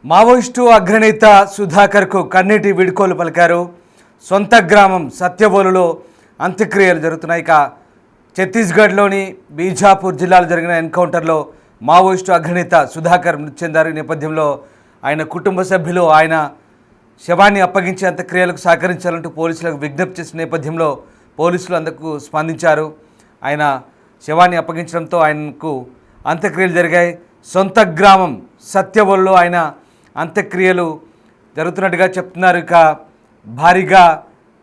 Maoist అగ్రనేత సుధాకర్కు కన్నీటి వీడ్కోలు పలికారు. సొంత గ్రామం సత్యవోలులో అంత్యక్రియలు జరుగుతున్నాయి. ఇక ఛత్తీస్గఢ్లోని బీజాపూర్ జిల్లాలో జరిగిన ఎన్కౌంటర్లో మావోయిస్టు అగ్రనేత సుధాకర్ మృతి చెందారు. ఈ నేపథ్యంలో ఆయన కుటుంబ సభ్యులు ఆయన శవాన్ని అప్పగించే అంత్యక్రియలకు సహకరించాలంటూ పోలీసులకు విజ్ఞప్తి చేసిన నేపథ్యంలో పోలీసులు అందుకు స్పందించారు. ఆయన శవాన్ని అప్పగించడంతో ఆయనకు అంత్యక్రియలు జరిగాయి. సొంత గ్రామం సత్యవోలులో ఆయన అంత్యక్రియలు జరుగుతున్నట్టుగా చెప్తున్నారు. ఇక భారీగా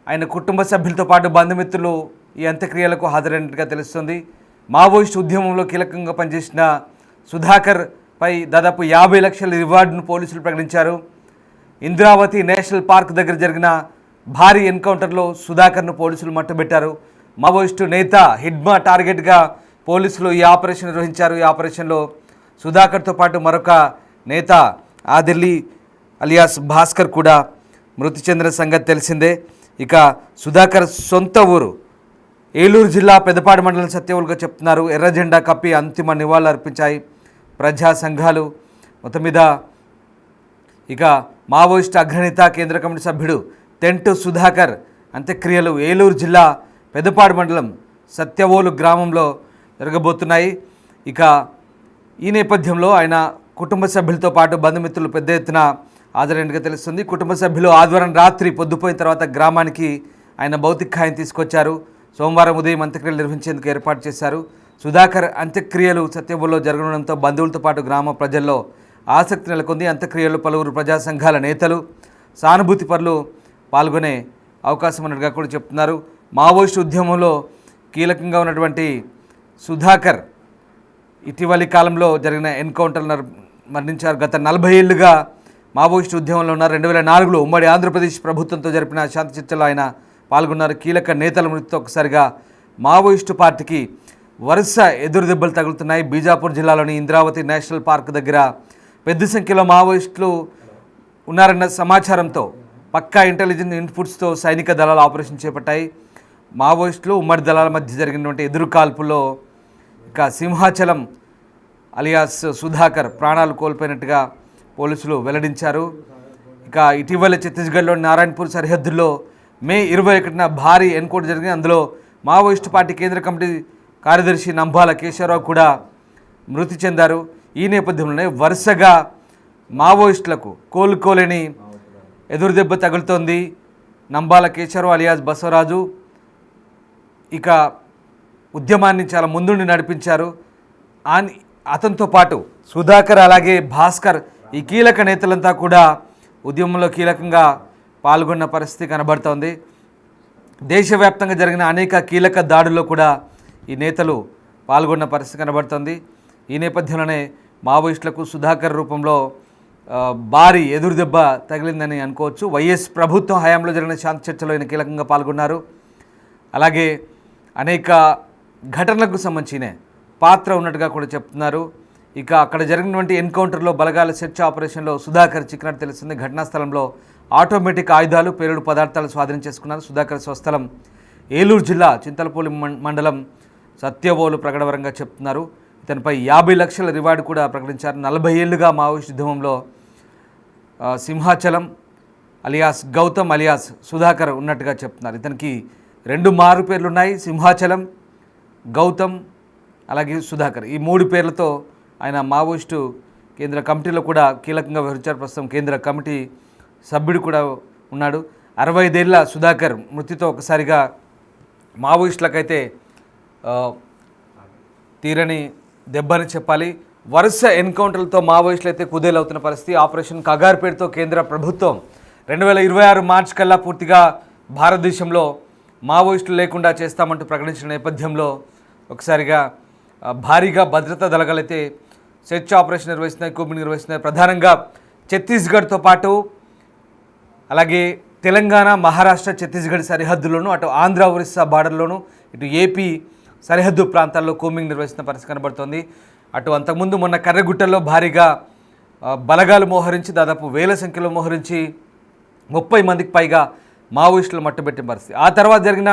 ఆయన కుటుంబ సభ్యులతో పాటు బంధుమిత్రులు ఈ అంత్యక్రియలకు హాజరైనట్టుగా తెలుస్తుంది. మావోయిస్టు ఉద్యమంలో కీలకంగా పనిచేసిన సుధాకర్ పై దాదాపు 50 లక్షల రివార్డును పోలీసులు ప్రకటించారు. ఇంద్రావతి నేషనల్ పార్క్ దగ్గర జరిగిన భారీ ఎన్కౌంటర్లో సుధాకర్ను పోలీసులు మట్టుబెట్టారు. మావోయిస్టు నేత హిడ్మా టార్గెట్గా పోలీసులు ఈ ఆపరేషన్ నిర్వహించారు. ఈ ఆపరేషన్లో సుధాకర్తో పాటు మరొక నేత ఆదిల్లి అలియాస్ భాస్కర్ కూడా మృతి చెందిన సంగతి తెలిసిందే. ఇక సుధాకర్ సొంత ఊరు ఏలూరు జిల్లా పెదపాడు మండలం సత్యవోలుగా చెప్తున్నారు. ఎర్ర జెండా కప్పి అంతిమ నివాళులు అర్పించాయి ప్రజా సంఘాలు. మొత్తం మీద ఇక మావోయిస్టు అగ్రనేత కేంద్ర కమిటీ సభ్యుడు తెంటు సుధాకర్ అంత్యక్రియలు ఏలూరు జిల్లా పెదపాడు మండలం సత్యవోలు గ్రామంలో జరగబోతున్నాయి. ఇక ఈ నేపథ్యంలో ఆయన కుటుంబ సభ్యులతో పాటు బంధుమిత్రులు పెద్ద ఎత్తున హాజరైనట్టుగా తెలుస్తుంది. కుటుంబ సభ్యులు ఆదివారం రాత్రి పొద్దుపోయిన తర్వాత గ్రామానికి ఆయన భౌతికాయం తీసుకొచ్చారు. సోమవారం ఉదయం అంత్యక్రియలు నిర్వహించేందుకు ఏర్పాటు చేశారు. సుధాకర్ అంత్యక్రియలు సత్యవోలులో జరగడంతో బంధువులతో పాటు గ్రామ ప్రజల్లో ఆసక్తి నెలకొంది. అంత్యక్రియలు పలువురు ప్రజా సంఘాల నేతలు సానుభూతి పరులు పాల్గొనే అవకాశం ఉన్నట్టుగా కూడా చెప్తున్నారు. మావోయిస్టు ఉద్యమంలో కీలకంగా ఉన్నటువంటి సుధాకర్ ఇటీవలి కాలంలో జరిగిన ఎన్కౌంటర్లు మరణించారు. గత 40 ఏళ్లుగా మావోయిస్టు ఉద్యమంలో ఉన్నారు. 2004లో ఉమ్మడి ఆంధ్రప్రదేశ్ ప్రభుత్వంతో జరిపిన శాంతి చర్చలో ఆయన పాల్గొన్నారు. కీలక నేతల మృతితో ఒకసారిగా మావోయిస్టు పార్టీకి వరుస ఎదురు దెబ్బలు తగులుతున్నాయి. బీజాపూర్ జిల్లాలోని ఇంద్రావతి నేషనల్ పార్క్ దగ్గర పెద్ద సంఖ్యలో మావోయిస్టులు ఉన్నారన్న సమాచారంతో పక్కా ఇంటెలిజెన్స్ ఇన్పుట్స్తో సైనిక దళాలు ఆపరేషన్ చేపట్టాయి. మావోయిస్టులు ఉమ్మడి దళాల మధ్య జరిగినటువంటి ఎదురు కాల్పుల్లో ఇక సింహాచలం అలియాస్ సుధాకర్ ప్రాణాలు కోల్పోయినట్టుగా పోలీసులు వెల్లడించారు. ఇక ఇటీవల ఛత్తీస్గఢ్లోని నారాయణపూర్ సరిహద్దుల్లో మే 21న భారీ ఎన్కౌంటర్ జరిగింది. అందులో మావోయిస్టు పార్టీ కేంద్ర కమిటీ కార్యదర్శి నంబాల కేశవరావు కూడా మృతి చెందారు. ఈ నేపథ్యంలోనే వరుసగా మావోయిస్టులకు కోలుకోలేని ఎదురుదెబ్బ తగులుతోంది. నంబాల కేశవరావు అలియాస్ బసవరాజు ఇక ఉద్యమాన్ని చాలా ముందుండి నడిపించారు. అతనితో పాటు సుధాకర్ అలాగే భాస్కర్ ఈ కీలక నేతలంతా కూడా ఉద్యమంలో కీలకంగా పాల్గొన్న పరిస్థితి కనబడుతోంది. దేశవ్యాప్తంగా జరిగిన అనేక కీలక దాడుల్లో కూడా ఈ నేతలు పాల్గొన్న పరిస్థితి కనబడుతోంది. ఈ నేపథ్యంలోనే మావోయిస్టులకు సుధాకర్ రూపంలో భారీ ఎదురుదెబ్బ తగిలిందని అనుకోవచ్చు. వైఎస్ ప్రభుత్వం హయాంలో జరిగిన శాంతి చర్చలో ఆయన కీలకంగా పాల్గొన్నారు. అలాగే అనేక ఘటనలకు సంబంధించిన పాత్ర ఉన్నట్టుగా కూడా చెప్తున్నారు. ఇక అక్కడ జరిగినటువంటి ఎన్కౌంటర్లో బలగాల సెర్చ్ ఆపరేషన్లో సుధాకర్ చిక్కినట్టు తెలుస్తుంది. ఘటనా స్థలంలో ఆటోమేటిక్ ఆయుధాలు పేలుడు పదార్థాలు స్వాధీనం చేసుకున్నారు. సుధాకర్ స్వస్థలం ఏలూరు జిల్లా చింతలపూడి మండలం సత్యవోలు ప్రకటవరంగా చెప్తున్నారు. ఇతనిపై 50 లక్షల రివార్డు కూడా ప్రకటించారు. 40 ఏళ్లుగా మావోయిస్టు ఉద్యమంలో సింహాచలం అలియాస్ గౌతమ్ అలియాస్ సుధాకర్ ఉన్నట్టుగా చెప్తున్నారు. ఇతనికి 2 మారు పేర్లు ఉన్నాయి. సింహాచలం, గౌతమ్ అలాగే సుధాకర్ ఈ 3 పేర్లతో ఆయన మావోయిస్టు కేంద్ర కమిటీలో కూడా కీలకంగా వ్యవహరించారు. ప్రస్తుతం కేంద్ర కమిటీ సభ్యుడు కూడా ఉన్నాడు. 65 ఏళ్ల సుధాకర్ మృతితో ఒకసారిగా మావోయిస్టులకైతే తీరని దెబ్బని చెప్పాలి. వరుస ఎన్కౌంటర్లతో మావోయిస్టులు అయితే కుదేలవుతున్న పరిస్థితి. ఆపరేషన్ కగార్ పేరుతో కేంద్ర ప్రభుత్వం 2026 మార్చి కల్లా పూర్తిగా భారతదేశంలో మావోయిస్టులు లేకుండా చేస్తామంటూ ప్రకటించిన నేపథ్యంలో ఒకసారిగా భారీగా భద్రతా దళాలైతే సెర్చ్ ఆపరేషన్ నిర్వహిస్తున్నాయి, కూంబింగ్ నిర్వహిస్తున్నాయి. ప్రధానంగా ఛత్తీస్గఢ్తో పాటు అలాగే తెలంగాణ, మహారాష్ట్ర, ఛత్తీస్గఢ్ సరిహద్దుల్లోనూ, అటు ఆంధ్ర, ఒరిస్సా బార్డర్లోనూ, ఇటు ఏపీ సరిహద్దు ప్రాంతాల్లో కూంబింగ్ నిర్వహిస్తున్న పరిస్థితి కనబడుతోంది. అటు అంతకుముందు మొన్న కర్రగుట్టల్లో భారీగా బలగాలు మోహరించి దాదాపు 1000 సంఖ్యలో మోహరించి 30 మందికి పైగా మావోయిస్టులు మట్టుబెట్టిన పరిస్థితి. ఆ తర్వాత జరిగిన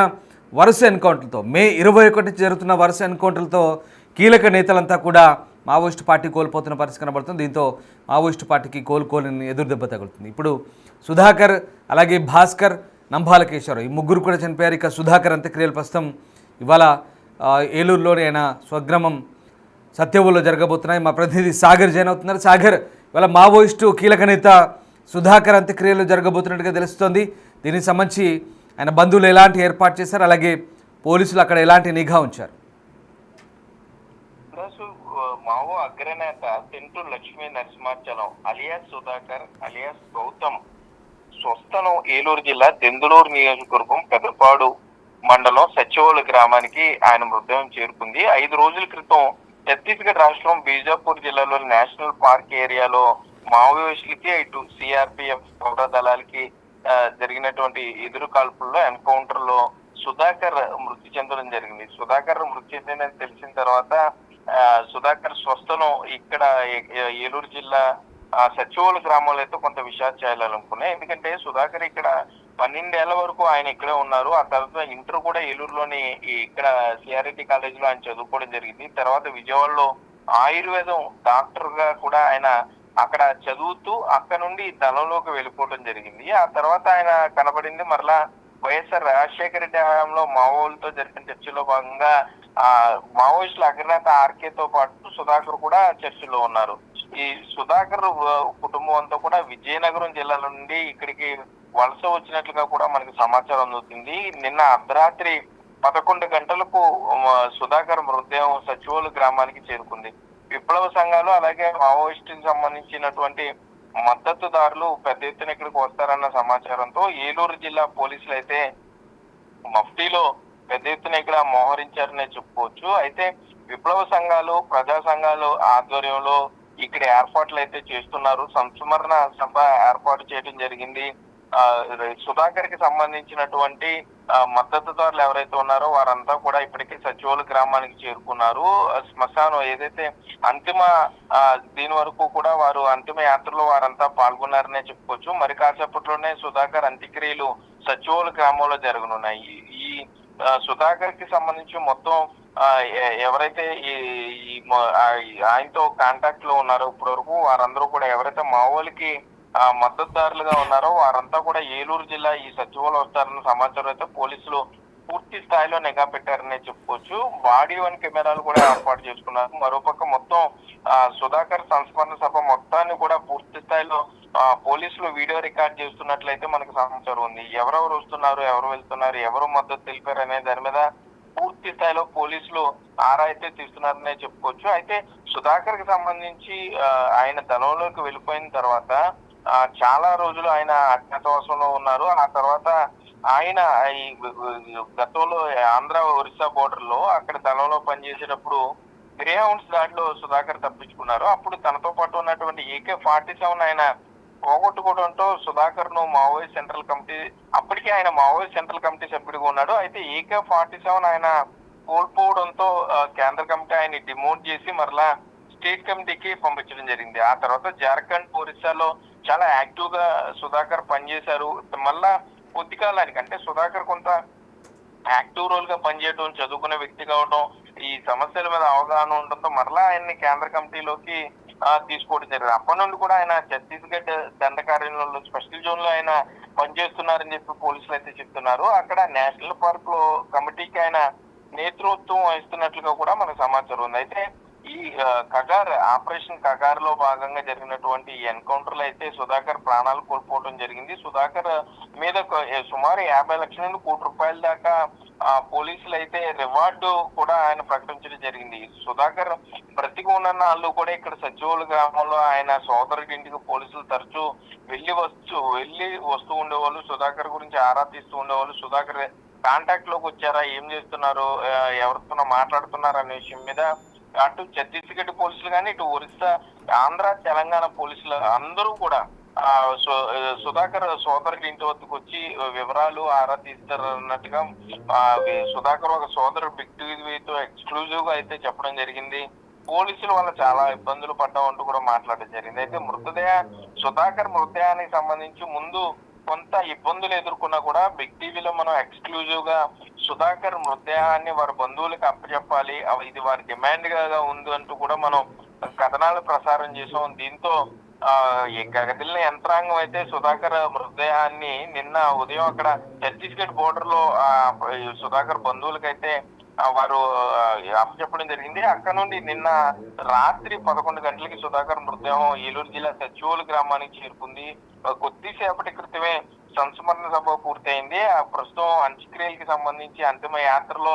వరుస ఎన్కౌంటర్లతో మే 21 జరుగుతున్న వరుస ఎన్కౌంటర్లతో కీలక నేతలంతా కూడా మావోయిస్టు పార్టీ కోల్పోతున్న పరిస్థితి కనబడుతుంది. దీంతో మావోయిస్టు పార్టీకి కోలుకోలేని ఎదురు దెబ్బ తగులుతుంది. ఇప్పుడు సుధాకర్, అలాగే భాస్కర్, నంబాల కేశవరావు ఈ ముగ్గురు కూడా చనిపోయారు. ఇక సుధాకర్ అంత్యక్రియలు ప్రస్తుతం ఇవాళ ఏలూరులోని ఆయన స్వగ్రామం సత్యవోలులో జరగబోతున్నాయి. మా ప్రతినిధి సాగర్ జాయిన్ అవుతున్నారు. సాగర్, ఇవాళ మావోయిస్టు కీలక నేత సుధాకర్ అంత్యక్రియలు జరగబోతున్నట్టుగా తెలుస్తోంది. దీనికి సంబంధించి ఆయన బంధువులు ఎలాంటి ఏర్పాటు చేశారు, అలాగే పోలీసులు అక్కడ ఎలాంటి నిఘా ఉంచారు? మావో అగ్రనేత తెంటు లక్ష్మీ నరసింహాచలం అలియాస్ సుధాకర్ అలియాస్ గౌతమ్ స్వస్థలం ఏలూరు జిల్లా దెందులూరు నియోజకవర్గం పెదపాడు మండలం సత్యవోలు గ్రామానికి ఆయన మృతదేహం చేరుకుంది. 5 రోజుల క్రితం ఛత్తీస్గఢ్ రాష్ట్రం బీజాపూర్ జిల్లాలోని నేషనల్ పార్క్ ఏరియాలో మావోయిస్టులకి ఇటు సిఆర్పిఎఫ్ పౌర దళాలకి జరిగినటువంటి ఎదురు కాల్పుల్లో ఎన్కౌంటర్ లో సుధాకర్ మృతి చెందడం జరిగింది. సుధాకర్ మృతి చెందిందని తెలిసిన తర్వాత సుధాకర్ స్వస్థలం ఇక్కడ ఏలూరు జిల్లా సచివోలు గ్రామంలో అయితే కొంత విషాద చేయాలనుకున్నాయి. ఎందుకంటే సుధాకర్ ఇక్కడ 12 ఏళ్ల వరకు ఆయన ఇక్కడే ఉన్నారు. ఆ తర్వాత ఇంటర్ కూడా ఏలూరులోని ఇక్కడ సిఆర్ఐటి కాలేజ్ లో ఆయన చదువుకోవడం జరిగింది. తర్వాత విజయవాడలో ఆయుర్వేదం డాక్టర్ గా కూడా ఆయన అక్కడ చదువుతూ అక్కడ నుండి దళంలోకి వెళ్ళిపోవడం జరిగింది. ఆ తర్వాత ఆయన కనబడింది మరలా వైఎస్ఆర్ రాజశేఖర రెడ్డి హయాంలో మావోలతో జరిగిన చర్చలో భాగంగా మావోయిస్టుల అగ్రనేత ఆర్కేతో పాటు సుధాకర్ కూడా చర్చలో ఉన్నారు. ఈ సుధాకర్ కుటుంబం అంతా కూడా విజయనగరం జిల్లా నుండి ఇక్కడికి వలస వచ్చినట్లుగా కూడా మనకి సమాచారం అందుతుంది. నిన్న అర్ధరాత్రి 11 గంటలకు సుధాకర్ మృతదేహం సచివోలు గ్రామానికి చేరుకుంది. విప్లవ సంఘాలు అలాగే మావోయిస్టుకి సంబంధించినటువంటి మద్దతుదారులు పెద్ద ఎత్తున ఇక్కడికి వస్తారన్న సమాచారంతో ఏలూరు జిల్లా పోలీసులు అయితే మఫ్టీలో పెద్ద ఎత్తున ఇక్కడ మోహరించారనే చెప్పుకోవచ్చు. అయితే విప్లవ సంఘాలు, ప్రజా సంఘాలు ఆధ్వర్యంలో ఇక్కడ ఏర్పాట్లు అయితే చేస్తున్నారు. సంస్మరణ సభ ఏర్పాటు చేయడం జరిగింది. సుధాకర్ కి సంబంధించినటువంటి మద్దతుదారులు ఎవరైతే ఉన్నారో వారంతా కూడా ఇప్పటికే సచివోలు గ్రామానికి చేరుకున్నారు. శ్మశానం ఏదైతే అంతిమ దీని వరకు కూడా వారు అంతిమ యాత్రలో వారంతా పాల్గొన్నారనే చెప్పుకోవచ్చు. మరి కాసేపట్లోనే సుధాకర్ అంత్యక్రియలు సచివోలు గ్రామంలో జరగనున్నాయి. ఈ సుధాకర్ కి సంబంధించి మొత్తం ఎవరైతే ఆయనతో కాంటాక్ట్ లో ఉన్నారో ఇప్పటి వరకు వారందరూ కూడా ఎవరైతే మావోలకి మద్దతుదారులుగా ఉన్నారో వారంతా కూడా ఏలూరు జిల్లా ఈ సచివాలయం వస్తారన్న సమాచారం అయితే పోలీసులు పూర్తి స్థాయిలో నిఘా పెట్టారనే చెప్పుకోవచ్చు. బాడీ 1 కెమెరాలు కూడా ఏర్పాటు చేసుకున్నారు. మరోపక్క మొత్తం సుధాకర్ సంస్మరణ సభ మొత్తాన్ని కూడా పూర్తి స్థాయిలో పోలీసులు వీడియో రికార్డ్ చేస్తున్నట్లయితే మనకు సమాచారం ఉంది. ఎవరెవరు వస్తున్నారు, ఎవరు వెళ్తున్నారు, ఎవరు మద్దతు తెలిపారు అనే దాని మీద పూర్తి స్థాయిలో పోలీసులు ఆరా అయితే తీస్తున్నారనే చెప్పుకోవచ్చు. అయితే సుధాకర్ కి సంబంధించి ఆయన దళంలోకి వెళ్ళిపోయిన తర్వాత చాలా రోజులు ఆయన అజ్ఞాతవాసంలో ఉన్నారు. ఆ తర్వాత ఆయన ఈ గతంలో ఆంధ్ర ఒరిస్సా బోర్డర్ లో అక్కడ దళంలో పనిచేసేటప్పుడు గ్రే హౌండ్స్ దాడిలో సుధాకర్ తప్పించుకున్నారు. అప్పుడు తనతో పాటు ఉన్నటువంటి AK-47 ఆయన పోగొట్టుకోవడంతో సుధాకర్ ను మావోయిస్ట్ సెంట్రల్ కమిటీ, అప్పటికే ఆయన మావోయిస్ట్ సెంట్రల్ కమిటీ సభ్యుడిగా ఉన్నాడు. అయితే AK-47 ఆయన కోల్పోవడంతో కేంద్ర కమిటీ ఆయన డిమోట్ చేసి మరలా స్టేట్ కమిటీకి పంపించడం జరిగింది. ఆ తర్వాత జార్ఖండ్, ఒరిస్సాలో చాలా యాక్టివ్ గా సుధాకర్ పనిచేశారు. మళ్ళా కొద్ది కాలానికి అంటే సుధాకర్ కొంత యాక్టివ్ రోల్ గా పనిచేయడం, చదువుకునే వ్యక్తి కావడం, ఈ సమస్యల మీద అవగాహన ఉండడంతో మరలా ఆయన్ని కేంద్ర కమిటీలోకి తీసుకోవడం జరిగింది. అప్పటి నుండి కూడా ఆయన ఛత్తీస్గఢ్ దండకార్యంలో స్పెషల్ జోన్ లో ఆయన పనిచేస్తున్నారని చెప్పి పోలీసులు అయితే చెప్తున్నారు. అక్కడ నేషనల్ పార్క్ లో కమిటీకి ఆయన నేతృత్వం వహిస్తున్నట్లుగా కూడా మనకు సమాచారం ఉంది. అయితే ఈ కగార్ ఆపరేషన్ కగార్ లో భాగంగా జరిగినటువంటి ఈ ఎన్కౌంటర్ లో అయితే సుధాకర్ ప్రాణాలు కోల్పోవడం జరిగింది. సుధాకర్ మీద సుమారు 50 లక్షల నుండి ₹1 దాకా పోలీసులు అయితే రివార్డు కూడా ఆయన ప్రకటించడం జరిగింది. సుధాకర్ బ్రతికి ఉన్న వాళ్ళు కూడా ఇక్కడ సచివోలు గ్రామంలో ఆయన సోదరుడి ఇంటికి పోలీసులు తరచూ వెళ్ళి వస్తూ ఉండేవాళ్ళు. సుధాకర్ గురించి ఆరా తీస్తూ ఉండేవాళ్ళు. సుధాకర్ కాంటాక్ట్ లోకి వచ్చారా, ఏం చేస్తున్నారు, ఎవరితో మాట్లాడుతున్నారు అనే విషయం మీద అటు ఛత్తీస్గఢ్ పోలీసులు కానీ ఇటు ఒరిస్సా, ఆంధ్ర, తెలంగాణ పోలీసులు అందరూ కూడా సుధాకర్ సోదరుడి ఇంటి వద్దకు వచ్చి వివరాలు ఆరా తీస్తారు అన్నట్టుగా సుధాకర్ ఒక సోదరుడు బిగ్ టీవీతో ఎక్స్క్లూజివ్ గా అయితే చెప్పడం జరిగింది. పోలీసుల వల్ల చాలా ఇబ్బందులు పడ్డామంటూ కూడా మాట్లాడడం జరిగింది. అయితే సుధాకర్ మృతదేహానికి సంబంధించి ముందు కొంత ఇబ్బందులు ఎదుర్కొన్నా కూడా బిగ్ టీవీలో మనం ఎక్స్క్లూజివ్ గా సుధాకర్ మృతదేహాన్ని వారి బంధువులకు అప్పచెప్పాలి, ఇది వారి డిమాండ్ గా ఉంది అంటూ కూడా మనం కథనాలు ప్రసారం చేసాం. దీంతో ఈ గదిలిన యంత్రాంగం అయితే సుధాకర్ మృతదేహాన్ని నిన్న ఉదయం అక్కడ ఛత్తీస్గఢ్ బోర్డర్ లో సుధాకర్ బంధువులకైతే వారు అప్పచెప్పడం జరిగింది. అక్కడ నుండి నిన్న రాత్రి 11 గంటలకి సుధాకర్ మృతదేహం ఏలూరు జిల్లా సచివోలు గ్రామానికి చేరుకుంది. కొద్దిసేపటి క్రితమే సంస్మరణ సభ పూర్తయింది. ప్రస్తుతం అంత్యక్రియలకి సంబంధించి అంతిమ యాత్రలో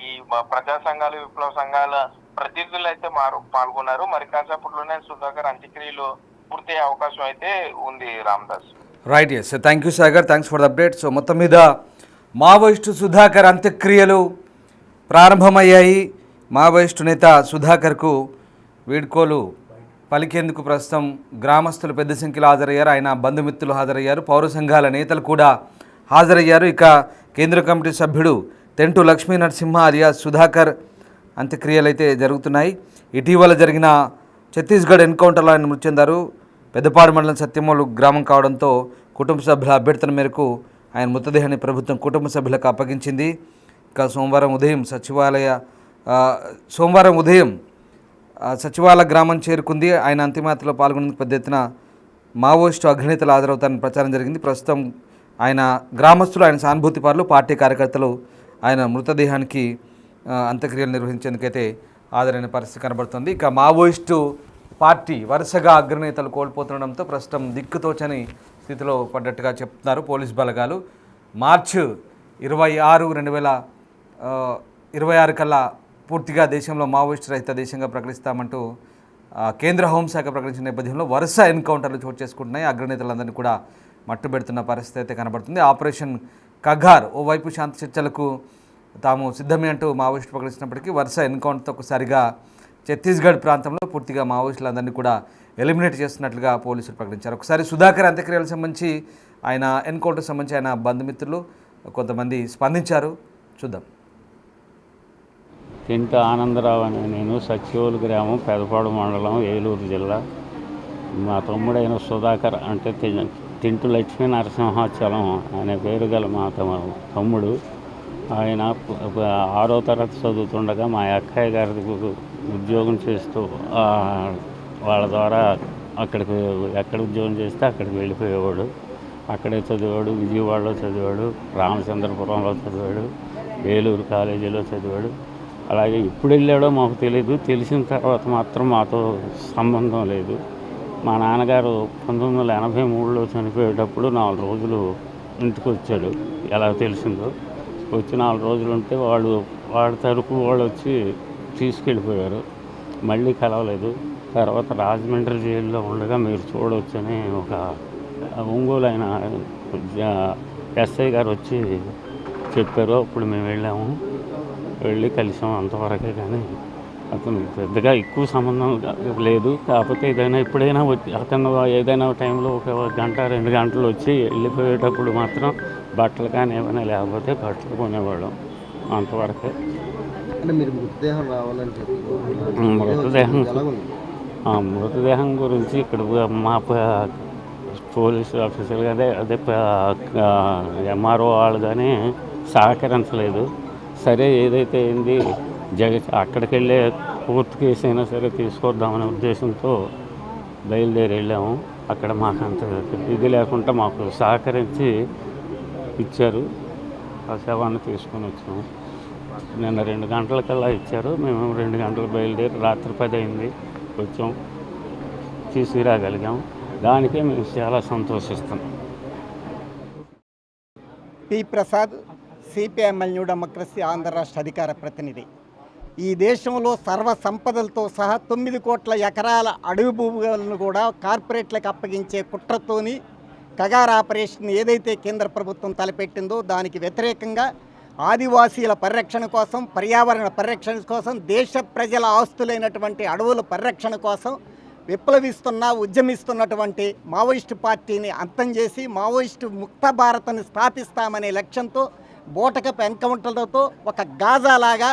ఈ ప్రజా సంఘాలు, విప్లవ సంఘాల ప్రతినిధులు అయితే పాల్గొన్నారు. మరి కాసేపట్లోనే సుధాకర్ అంత్యక్రియలు పూర్తయ్యే అవకాశం అయితే ఉంది. Ramadas. Right, yes, thank you Sagar, thanks for the update. So మొత్తం మీద మావోయిస్టు సుధాకర్ అంత్యక్రియలు ప్రారంభమయ్యాయి. మావోయిస్టు నేత సుధాకర్కు వీడ్కోలు పలికేందుకు ప్రస్తుతం గ్రామస్తులు పెద్ద సంఖ్యలో హాజరయ్యారు. ఆయన బంధుమిత్రులు హాజరయ్యారు, పౌర సంఘాల నేతలు కూడా హాజరయ్యారు. ఇక కేంద్ర కమిటీ సభ్యుడు తెంటు లక్ష్మీ నరసింహ అలియాస్ సుధాకర్ అంత్యక్రియలు అయితే జరుగుతున్నాయి. ఇటీవల జరిగిన ఛత్తీస్గఢ్ ఎన్కౌంటర్లో ఆయన మృతి చెందారు. పెద్దపాడు మండలం సత్యమూలు గ్రామం కావడంతో కుటుంబ సభ్యుల అభ్యర్థన మేరకు ఆయన మృతదేహాన్ని ప్రభుత్వం కుటుంబ సభ్యులకు అప్పగించింది. ఇక సోమవారం ఉదయం సచివాలయ గ్రామం చేరుకుంది. ఆయన అంతిమయాత్రలో పాల్గొనేందుకు పెద్ద ఎత్తున మావోయిస్టు అగ్రనేతలు హాజరవుతారని ప్రచారం జరిగింది. ప్రస్తుతం ఆయన గ్రామస్తులు, ఆయన సానుభూతి పరులు, పార్టీ కార్యకర్తలు ఆయన మృతదేహానికి అంత్యక్రియలు నిర్వహించేందుకైతే హాజరైన పరిస్థితి కనబడుతుంది. ఇక మావోయిస్టు పార్టీ వరుసగా అగ్రనేతలు కోల్పోతుండడంతో ప్రస్తుతం దిక్కుతోచని స్థితిలో పడ్డట్టుగా చెప్తున్నారు పోలీస్ బలగాలు. మార్చి 26, 2026 కల్లా పూర్తిగా దేశంలో మావోయిస్టు రహిత దేశంగా ప్రకటిస్తామంటూ కేంద్ర హోంశాఖ ప్రకటించిన నేపథ్యంలో వరుస ఎన్కౌంటర్లు చోటు చేసుకుంటున్నాయి. అగ్రనేతలందరినీ కూడా మట్టుబెడుతున్న పరిస్థితి అయితే కనబడుతుంది. ఆపరేషన్ కగార్ ఓవైపు శాంతి చర్చలకు తాము సిద్ధమే అంటూ మావోయిస్టు ప్రకటించినప్పటికీ వరుస ఎన్కౌంటర్తో ఒకసారిగా ఛత్తీస్గఢ్ ప్రాంతంలో పూర్తిగా మావోయిస్టులందరినీ కూడా ఎలిమినేట్ చేస్తున్నట్లుగా పోలీసులు ప్రకటించారు. ఒకసారి సుధాకర్ అంత్యక్రియలకు సంబంధించి, ఆయన ఎన్కౌంటర్ సంబంధించి ఆయన బంధుమిత్రులు కొంతమంది స్పందించారు. చూద్దాం. తెంటు ఆనందరావు అనే నేను, సచివోలు గ్రామం, పెదపాడు మండలం, ఏలూరు జిల్లా. మా తమ్ముడైన సుధాకర్ అంటే తెంటు లక్ష్మీ నరసింహాచలం అనే పేరు గల మా తమ్ముడు. ఆయన 6వ తరగతి చదువుతుండగా మా అక్కయ్య గారి ఉద్యోగం చేస్తూ వాళ్ళ ద్వారా ఎక్కడ ఉద్యోగం చేస్తే అక్కడికి వెళ్ళిపోయేవాడు. అక్కడే చదివాడు, విజయవాడలో చదివాడు, రామచంద్రపురంలో చదివాడు, ఏలూరు కాలేజీలో చదివాడు. అలాగే ఇప్పుడు వెళ్ళాడో మాకు తెలియదు. తెలిసిన తర్వాత మాత్రం మాతో సంబంధం లేదు. మా నాన్నగారు 1983లో చనిపోయేటప్పుడు 4 రోజులు ఇంటికి వచ్చాడు. ఎలా తెలిసిందో వచ్చి 4 రోజులు ఉంటే వాడి తరపు వాళ్ళు వచ్చి తీసుకెళ్ళిపోయారు. మళ్ళీ కలవలేదు. తర్వాత రాజమండ్రి జైల్లో ఉండగా మీరు చూడవచ్చని ఒక ఒంగోలు అయిన ఎస్ఐ గారు వచ్చి చెప్పారు. అప్పుడు మేము వెళ్ళి కలిసాం, అంతవరకే. కానీ అతను పెద్దగా ఎక్కువ సంబంధం లేదు. కాకపోతే ఎప్పుడైనా అతను ఏదైనా టైంలో 1 గంట 2 గంటలు వచ్చి వెళ్ళిపోయేటప్పుడు మాత్రం బట్టలు కానీ ఏమైనా లేకపోతే బట్టలు కొనేవాళ్ళం, అంతవరకే. అంటే మీరు మృతదేహం రావాలని చెప్పి మృతదేహం గురించి ఇక్కడ మా పోలీసు ఆఫీసర్లు అదే ఎంఆర్ఓ వాళ్ళు కానీ సహకరించలేదు. సరే ఏదైతే అయింది, అక్కడికి వెళ్ళే కోర్టు కేసు అయినా సరే తీసుకొద్దామనే ఉద్దేశంతో బయలుదేరి వెళ్ళాము. అక్కడ మాకు అంత ఇది లేకుండా మాకు సహకరించి ఇచ్చారు. ఆ శవాన్ని తీసుకొని వచ్చాము. నిన్న 2 గంటలకల్లా ఇచ్చారు. మేము 2 గంటలు బయలుదేరి రాత్రి 10 అయింది వచ్చాం, తీసుకురాగలిగాం. దానికే మేము చాలా సంతోషిస్తున్నాం. P Prasad, CPIML new democracy Andhra రాష్ట్ర అధికార ప్రతినిధి. ఈ దేశంలో సర్వ సంపదలతో సహా 9 కోట్ల ఎకరాల అడవి భూములను కూడా కార్పొరేట్లకు అప్పగించే కుట్రతోని కగార్ ఆపరేషన్ ఏదైతే కేంద్ర ప్రభుత్వం తలపెట్టిందో దానికి వ్యతిరేకంగా ఆదివాసీల పరిరక్షణ కోసం, పర్యావరణ పరిరక్షణ కోసం, దేశ ప్రజల ఆస్తులైనటువంటి అడవుల పరిరక్షణ కోసం ఉద్యమిస్తున్నటువంటి మావోయిస్టు పార్టీని అంతం చేసి మావోయిస్టు ముక్త భారత్ని స్థాపిస్తామనే లక్ష్యంతో బోటకపు ఎన్కౌంటర్లతో ఒక గాజాలాగా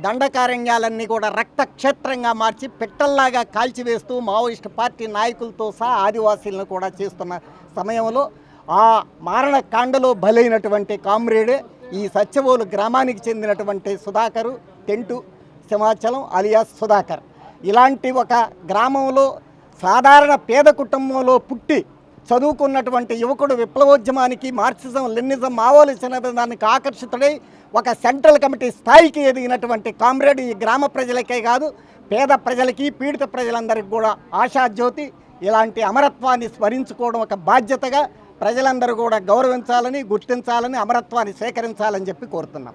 దండకారణ్యాలన్నీ కూడా రక్తక్షేత్రంగా మార్చి పెట్టల్లాగా కాల్చివేస్తూ మావోయిస్టు పార్టీ నాయకులతో సహా ఆదివాసీలను కూడా చేస్తున్న సమయంలో ఆ మారణకాండలో బలైనటువంటి కామ్రేడే ఈ సత్యవోలు గ్రామానికి చెందినటువంటి సుధాకరు, తెంటు సింహాచలం అలియాస్ సుధాకర్. ఇలాంటి ఒక గ్రామంలో సాధారణ పేద కుటుంబంలో పుట్టి చదువుకున్నటువంటి యువకుడు విప్లవోద్యమానికి మార్క్సిజం లెనినిజం మావోయిజం దానికి ఆకర్షితుడై ఒక సెంట్రల్ కమిటీ స్థాయికి ఎదిగినటువంటి కామ్రేడ్ ఈ గ్రామ ప్రజలకే కాదు పేద ప్రజలకి పీడిత ప్రజలందరికీ కూడా ఆశాజ్యోతి. ఇలాంటి అమరత్వాన్ని స్మరించుకోవడం ఒక బాధ్యతగా ప్రజలందరూ కూడా గౌరవించాలని, గుర్తించాలని, అమరత్వాన్ని స్వీకరించాలని చెప్పి కోరుతున్నాం.